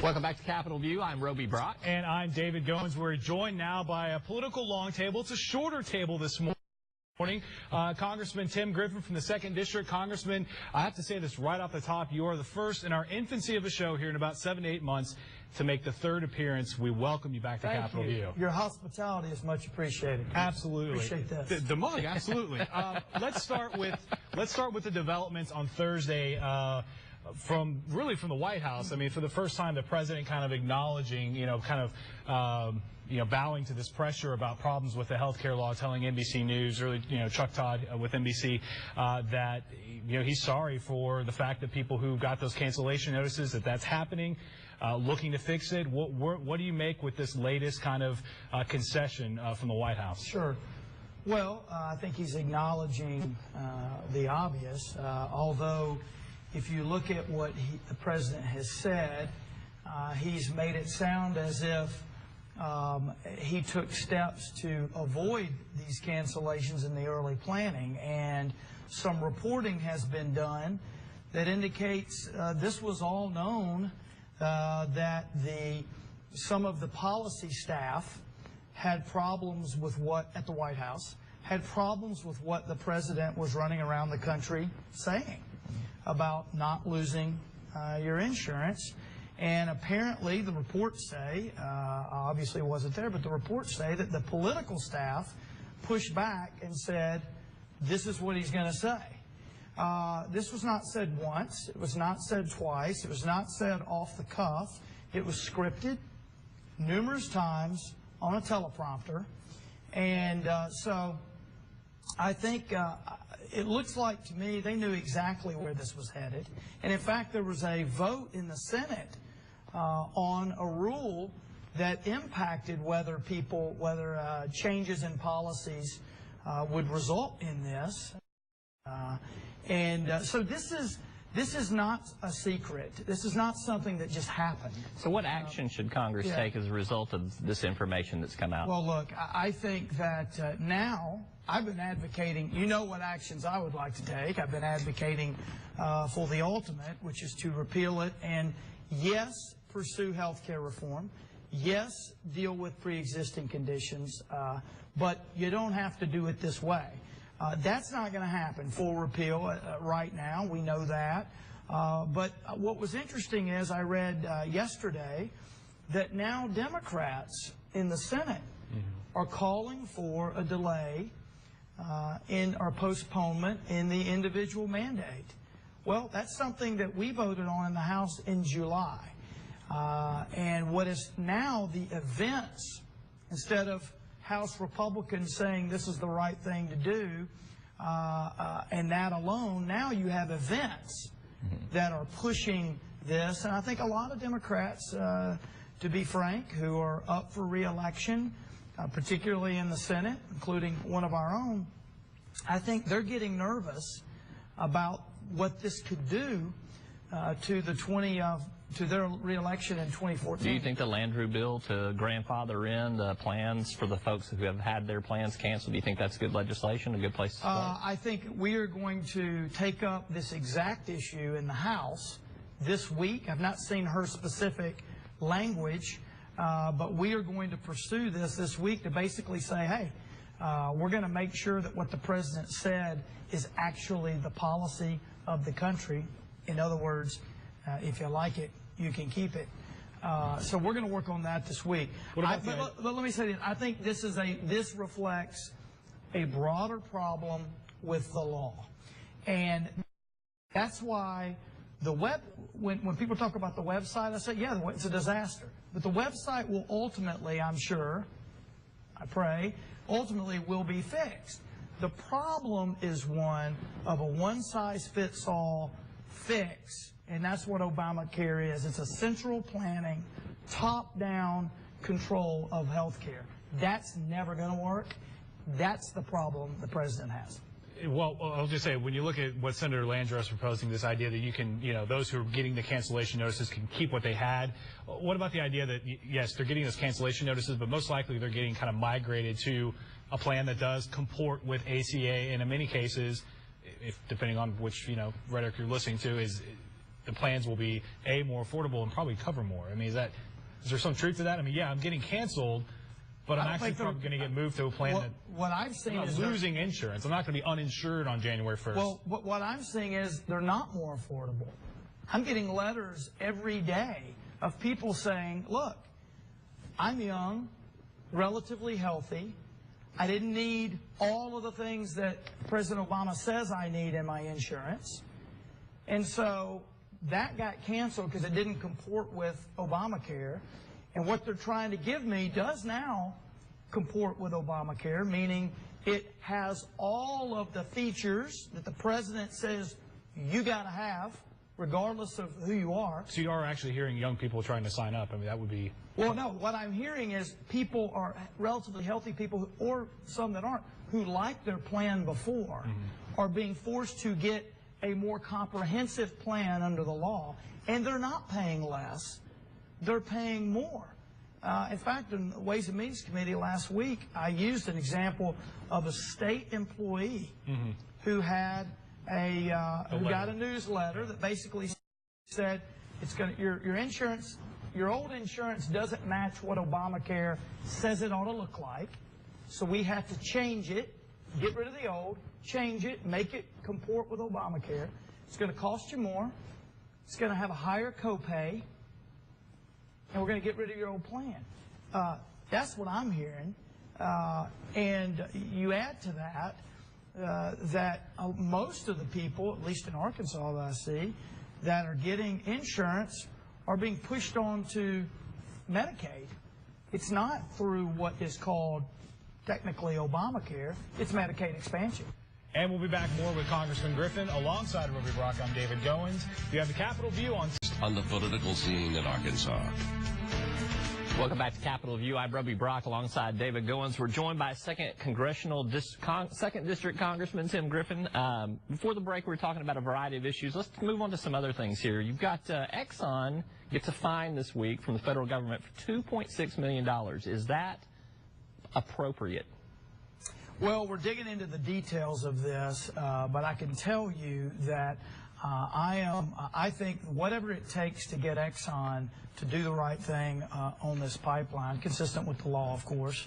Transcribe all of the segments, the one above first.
Welcome back to Capitol View. I'm Roby Brock. And I'm David Goins. We're joined now by a political long table. It's a shorter table this morning. Congressman Tim Griffin from the 2nd District. Congressman, I have to say this right off the top. You are the first in our infancy of a show here in about 7 to 8 months to make the 3rd appearance. We welcome you back to Capitol View. Your hospitality is much appreciated. Absolutely. Appreciate this. The mug, absolutely. Let's start with the developments on Thursday. From the White House. I mean, for the first time, the president kind of acknowledging, bowing to this pressure about problems with the health care law, telling NBC News, Chuck Todd with NBC, that, he's sorry for the fact that people who got those cancellation notices, that's happening, looking to fix it. What do you make with this latest kind of concession from the White House? Sure. Well, I think he's acknowledging the obvious, although if you look at what the president has said, he's made it sound as if he took steps to avoid these cancellations in the early planning, and some reporting has been done that indicates this was all known, that some of the policy staff had problems with at the White House, had problems with what the president was running around the country saying about not losing your insurance. And apparently the reports say, obviously wasn't there, but the reports say that the political staff pushed back and said, this is what he's going to say. This was not said once. It was not said twice. It was not said off the cuff. It was scripted numerous times on a teleprompter. And so I think it looks like to me they knew exactly where this was headed. And in fact, there was a vote in the Senate on a rule that impacted whether changes in policies would result in this. So this is not a secret. This is not something that just happened. So what action should Congress take as a result of this information that's come out? Well, look, I think that now I've been advocating, what actions I would like to take. I've been advocating for the ultimate, which is to repeal it and, yes, pursue health care reform. Yes, deal with pre-existing conditions, but you don't have to do it this way. That's not going to happen, full repeal right now. We know that. But what was interesting is I read yesterday that now Democrats in the Senate are calling for a delay or postponement in the individual mandate. Well, that's something that we voted on in the House in July. And what is now the events, instead of House Republicans saying this is the right thing to do, and that alone, now you have events that are pushing this. And I think a lot of Democrats, to be frank, who are up for re-election, particularly in the Senate, including one of our own, I think they're getting nervous about what this could do to their re-election in 2014. Do you think the Landrieu bill to grandfather in the plans for the folks who have had their plans canceled, do you think that's good legislation, a good place to start? I think we are going to take up this exact issue in the House this week. I've not seen her specific language, but we are going to pursue this week to basically say, hey, we're going to make sure that what the president said is actually the policy of the country. In other words, if you like it, you can keep it. So we're going to work on that this week. But let me say this. I think this reflects a broader problem with the law. And that's why when people talk about the website, I say, yeah, it's a disaster. But the website will ultimately, I'm sure, I pray, ultimately will be fixed. The problem is one of a one-size-fits-all fix, and that's what Obamacare is. It's a central planning, top-down control of health care. That's never going to work. That's the problem the president has. Well, I'll just say, when you look at what Senator Landrieu is proposing, this idea that you can, those who are getting the cancellation notices can keep what they had. What about the idea that, yes, they're getting those cancellation notices, but most likely they're getting kind of migrated to a plan that does comport with ACA, and in many cases, depending on which, rhetoric you're listening to, is the plans will be, A, more affordable and probably cover more. I mean, is there some truth to that? I mean, yeah, I'm getting canceled, but I'm actually probably going to get moved to a plan that what I've seen is losing insurance. I'm not going to be uninsured on January 1st. Well, what I'm seeing is they're not more affordable. I'm getting letters every day of people saying, look, I'm young, relatively healthy. I didn't need all of the things that President Obama says I need in my insurance. And so that got canceled because it didn't comport with Obamacare. And what they're trying to give me does now comport with Obamacare, meaning it has all of the features that the president says you got to have, regardless of who you are. So you are actually hearing young people trying to sign up. I mean, that would be... Well, no, what I'm hearing is people are relatively healthy people, or some that aren't, who like their plan before, are being forced to get a more comprehensive plan under the law, and they're not paying less. They're paying more. In fact, in the Ways and Means Committee last week, I used an example of a state employee who had who got a newsletter that basically said it's going to, your insurance, your old insurance doesn't match what Obamacare says it ought to look like, so we have to change it, get rid of the old, change it, make it comport with Obamacare. It's going to cost you more. It's going to have a higher copay. And we're going to get rid of your old plan. That's what I'm hearing. And you add to that, most of the people, at least in Arkansas that I see, that are getting insurance are being pushed on to Medicaid. It's not through what is called technically Obamacare. It's Medicaid expansion. And we'll be back more with Congressman Griffin. Alongside Roby Brock, I'm David Goins. You have the Capitol View on the political scene in Arkansas. Welcome back to Capitol View. I'm Roby Brock alongside David Goins. We're joined by Second District Congressman Tim Griffin. Before the break, we were talking about a variety of issues. Let's move on to some other things here. You've got Exxon gets a fine this week from the federal government for $2.6 million. Is that appropriate? Well, we're digging into the details of this, but I can tell you that I think whatever it takes to get Exxon to do the right thing on this pipeline, consistent with the law, of course,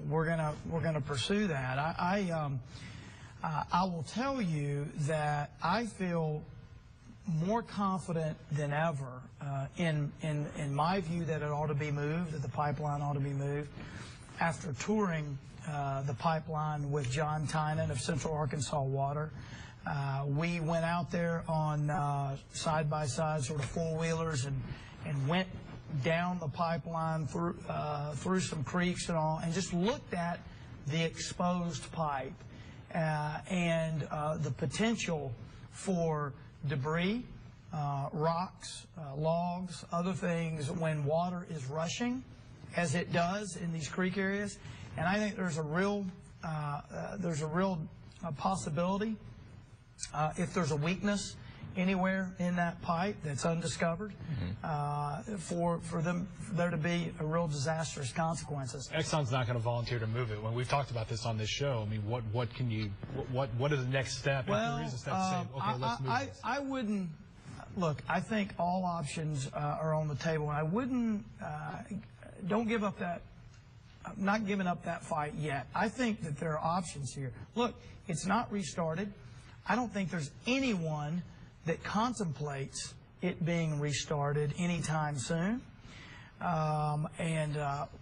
we're gonna pursue that. I will tell you that I feel more confident than ever in my view that it ought to be moved, that the pipeline ought to be moved. After touring the pipeline with John Tynan of Central Arkansas Water, we went out there on side-by-side sort of four-wheelers and went down the pipeline through some creeks and all, and just looked at the exposed pipe and the potential for debris, rocks, logs, other things when water is rushing, as it does in these creek areas. And I think there's a real possibility if there's a weakness anywhere in that pipe that's undiscovered, for there to be a real disastrous consequences. Exxon's not going to volunteer to move it. When we've talked about this on this show, I mean, what is the next step? Well, if there is a step to say, okay, let's move this. I wouldn't look. I think all options are on the table, and I wouldn't. Don't give up that. I'm not giving up that fight yet. I think that there are options here. Look, it's not restarted. I don't think there's anyone that contemplates it being restarted anytime soon.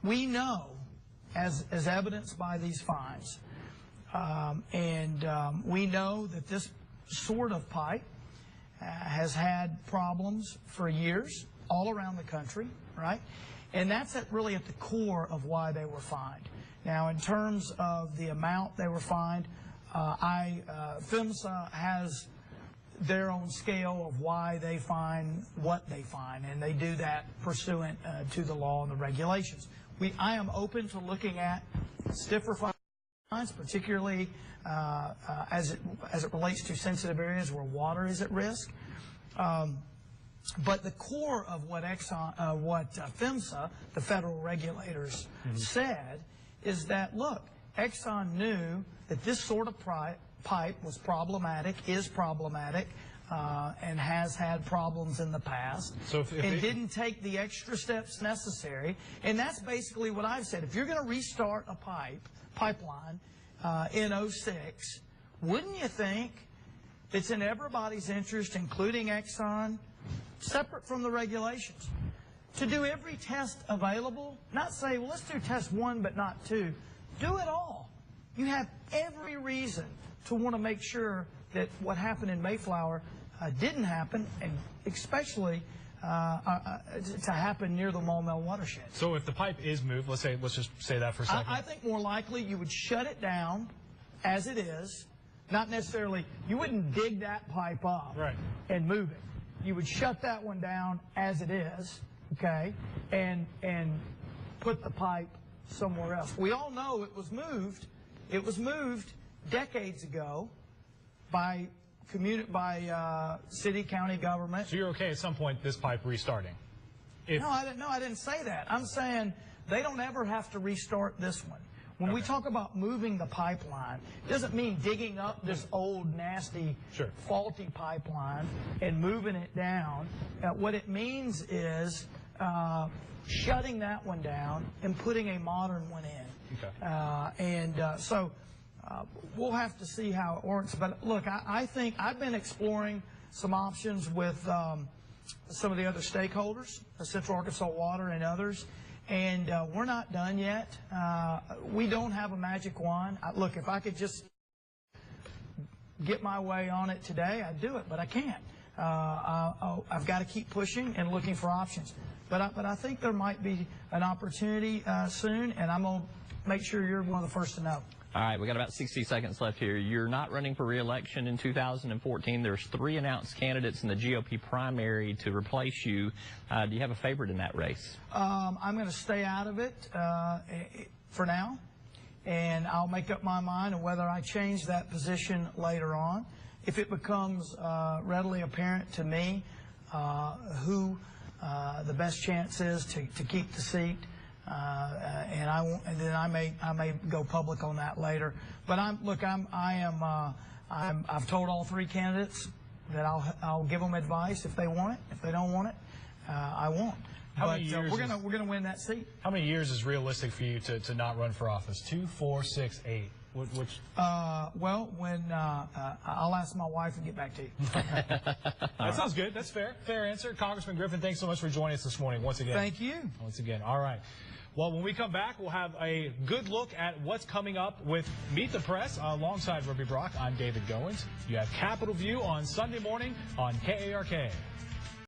We know, as evidenced by these fines, we know that this sort of pipe has had problems for years all around the country, right? And that's really at the core of why they were fined. Now, in terms of the amount they were fined, PHMSA has their own scale of why they fine what they fine, and they do that pursuant to the law and the regulations. I am open to looking at stiffer fines, particularly as it relates to sensitive areas where water is at risk. But the core of what PHMSA, the federal regulators, said is that, look, Exxon knew that this sort of pipe was problematic, is problematic. and has had problems in the past, So if and didn't take the extra steps necessary. And that's basically what I've said. If you're going to restart a pipeline in 06, wouldn't you think it's in everybody's interest, including Exxon, separate from the regulations, to do every test available? Not say, well, let's do test 1 but not 2. Do it all. You have every reason to want to make sure that what happened in Mayflower didn't happen, and especially to happen near the Maumelle watershed. So if the pipe is moved, let's just say that for a second. I think more likely you would shut it down as it is. Not necessarily, you wouldn't dig that pipe up and move it. You would shut that one down as it is, okay, and put the pipe somewhere else. We all know it was moved. It was moved decades ago by city, county government. So you're okay at some point this pipe restarting? No, I didn't say that. I'm saying they don't ever have to restart this one. When we talk about moving the pipeline, it doesn't mean digging up this old, nasty, faulty pipeline and moving it down. What it means is shutting that one down and putting a modern one in. So we'll have to see how it works. But look, I think I've been exploring some options with some of the other stakeholders, Central Arkansas Water and others. And we're not done yet. We don't have a magic wand. Look, if I could just get my way on it today, I'd do it, but I can't. I've got to keep pushing and looking for options. But I think there might be an opportunity soon, and I'm going to make sure you're one of the first to know. All right, we got about 60 seconds left here. You're not running for re-election in 2014. There's 3 announced candidates in the GOP primary to replace you. Do you have a favorite in that race? I'm going to stay out of it for now, and I'll make up my mind on whether I change that position later on. If it becomes readily apparent to me who the best chance is to keep the seat, and then I may go public on that later. But I've told all 3 candidates that I'll give them advice if they want it. If they don't want it, I won't. But we're gonna win that seat. How many years is realistic for you to not run for office? 2, 4, 6, 8. Which? Well, when I'll ask my wife and get back to you. That sounds good. That's fair. Fair answer. Congressman Griffin, thanks so much for joining us this morning once again. Thank you. Once again. All right. Well, when we come back, we'll have a good look at what's coming up with Meet the Press alongside Ruby Brock. I'm David Goins. You have Capitol View on Sunday morning on KARK.